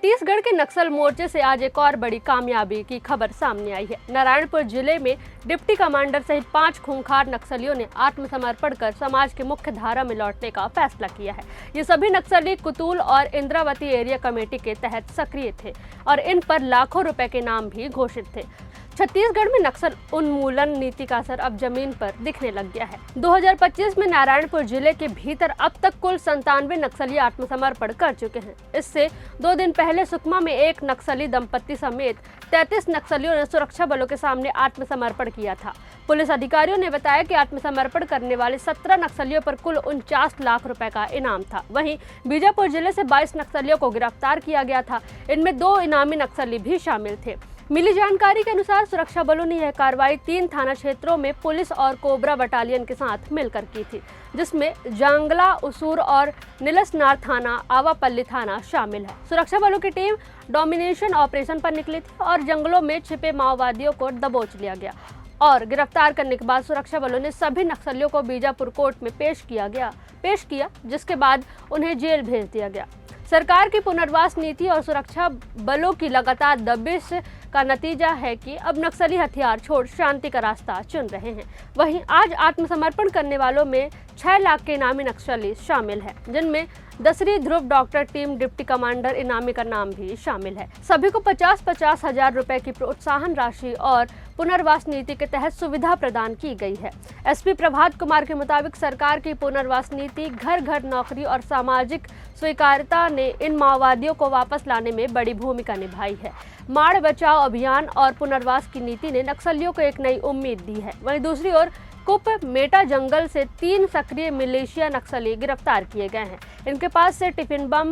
छत्तीसगढ़ के नक्सल मोर्चे से आज एक और बड़ी कामयाबी की खबर सामने आई है। नारायणपुर जिले में डिप्टी कमांडर सहित 5 खूंखार नक्सलियों ने आत्मसमर्पण कर समाज की मुख्य धारा में लौटने का फैसला किया है। ये सभी नक्सली कुतुल और इंद्रावती एरिया कमेटी के तहत सक्रिय थे और इन पर लाखों रुपए के नाम भी घोषित थे। छत्तीसगढ़ में नक्सल उन्मूलन नीति का असर अब जमीन पर दिखने लग गया है। 2025 में नारायणपुर जिले के भीतर अब तक कुल 97 नक्सली आत्मसमर्पण कर चुके हैं। इससे 2 दिन पहले सुकमा में एक नक्सली दंपत्ति समेत 33 नक्सलियों ने सुरक्षा बलों के सामने आत्मसमर्पण किया था। पुलिस अधिकारियों ने बताया कि आत्मसमर्पण करने वाले 17 नक्सलियों पर कुल 49 लाख रुपए का इनाम था। वहीं बीजापुर जिले से 22 नक्सलियों को गिरफ्तार किया गया था। इनमें 2 इनामी नक्सली भी शामिल थे। मिली जानकारी के अनुसार सुरक्षा बलों ने यह कार्रवाई 3 थाना क्षेत्रों में पुलिस और कोबरा बटालियन के साथ मिलकर की थी, जिसमें जांगला, उसूर और नीलसनार थाना, आवापल्ली थाना शामिल है। सुरक्षा बलों की टीम डोमिनेशन ऑपरेशन पर निकली थी और जंगलों में छिपे माओवादियों को दबोच लिया गया और गिरफ्तार करने के बाद सुरक्षा बलों ने सभी नक्सलियों को बीजापुर कोर्ट में पेश किया, जिसके बाद उन्हें जेल भेज दिया गया। सरकार की पुनर्वास नीति और सुरक्षा बलों की लगातार दबिश का नतीजा है कि अब नक्सली हथियार छोड़ शांति का रास्ता चुन रहे हैं। वहीं आज आत्मसमर्पण करने वालों में 6 लाख के इनामी नक्सली शामिल है, जिनमें 10वीं ध्रुव डॉक्टर टीम डिप्टी कमांडर इनामी का नाम भी शामिल है। सभी को 50-50 हजार रुपए की प्रोत्साहन राशि और पुनर्वास नीति के तहत सुविधा प्रदान की गई है। एसपी प्रभात कुमार के मुताबिक सरकार की पुनर्वास नीति, घर घर नौकरी और सामाजिक स्वीकार्यता ने इन माओवादियों को वापस लाने में बड़ी भूमिका निभाई है। माड़ बचाओ अभियान और पुनर्वास की नीति ने नक्सलियों को एक नई उम्मीद दी है। वहीं दूसरी ओर कुप मेटा जंगल से 3 सक्रिय मिलिशिया नक्सली गिरफ्तार किए गए हैं। इनके पास से टिफिन बम,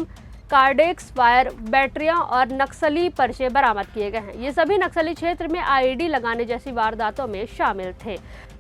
कार्डेक्स फायर, बैटरियां और नक्सली पर्चे बरामद किए गए हैं। ये सभी नक्सली क्षेत्र में आईईडी लगाने जैसी वारदातों में शामिल थे।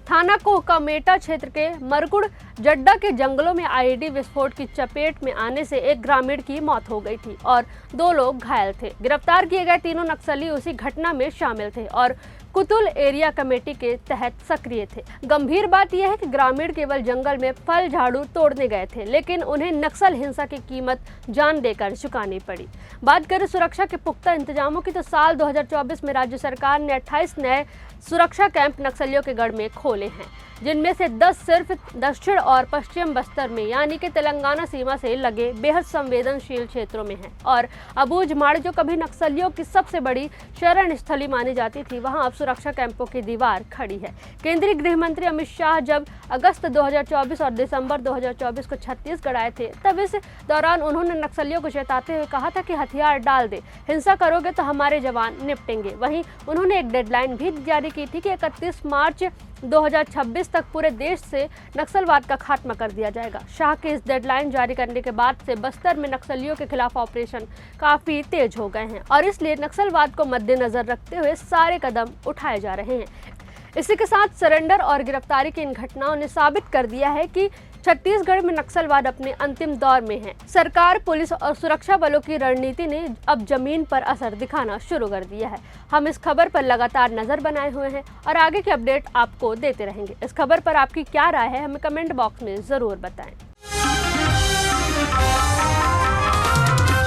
थाना कोहकामेटा क्षेत्र के मरकुड़ जड्डा के जंगलों में आईईडी विस्फोट की चपेट में आने से एक ग्रामीण की मौत हो गई थी और 2 लोग घायल थे। गिरफ्तार किए गए तीनों नक्सली उसी घटना में शामिल थे और कुतुल एरिया कमेटी के तहत सक्रिय थे। गंभीर बात यह है कि ग्रामीण केवल जंगल में फल झाड़ू तोड़ने गए थे, लेकिन उन्हें नक्सल हिंसा की कीमत जान देकर चुकानी पड़ी। बात करें सुरक्षा के पुख्ता इंतजामों की, तो साल 2024 में राज्य सरकार ने 28 नए सुरक्षा कैंप नक्सलियों के गढ़ में खोले हैं, जिनमें से 10 सिर्फ दक्षिण और पश्चिम बस्तर में, यानी कि तेलंगाना सीमा से लगे बेहद संवेदनशील क्षेत्रों में है। और अबूझमाड़, जो कभी नक्सलियों की सबसे बड़ी शरण स्थली मानी जाती थी, वहां अब सुरक्षा कैंपों की दीवार खड़ी है। केंद्रीय गृह मंत्री अमित शाह जब अगस्त 2024 और दिसंबर 2024 को छत्तीसगढ़ आए थे, तब इस दौरान उन्होंने नक्सलियों को चेताते हुए कहा था कि हथियार डाल दे, हिंसा करोगे तो हमारे जवान निपटेंगे। वहीं उन्होंने एक डेडलाइन भी जारी की थी कि 31 मार्च 2026 तक पूरे देश से नक्सलवाद का खात्मा कर दिया जाएगा। शाह के इस डेडलाइन जारी करने के बाद से बस्तर में नक्सलियों के खिलाफ ऑपरेशन काफी तेज हो गए हैं और इसलिए नक्सलवाद को मद्देनजर रखते हुए सारे कदम उठाए जा रहे हैं। इसी के साथ सरेंडर और गिरफ्तारी की इन घटनाओं ने साबित कर दिया है कि छत्तीसगढ़ में नक्सलवाद अपने अंतिम दौर में है। सरकार, पुलिस और सुरक्षा बलों की रणनीति ने अब जमीन पर असर दिखाना शुरू कर दिया है। हम इस खबर पर लगातार नजर बनाए हुए हैं और आगे की अपडेट आपको देते रहेंगे। इस खबर पर आपकी क्या राय है, हमें कमेंट बॉक्स में जरूर बताएं।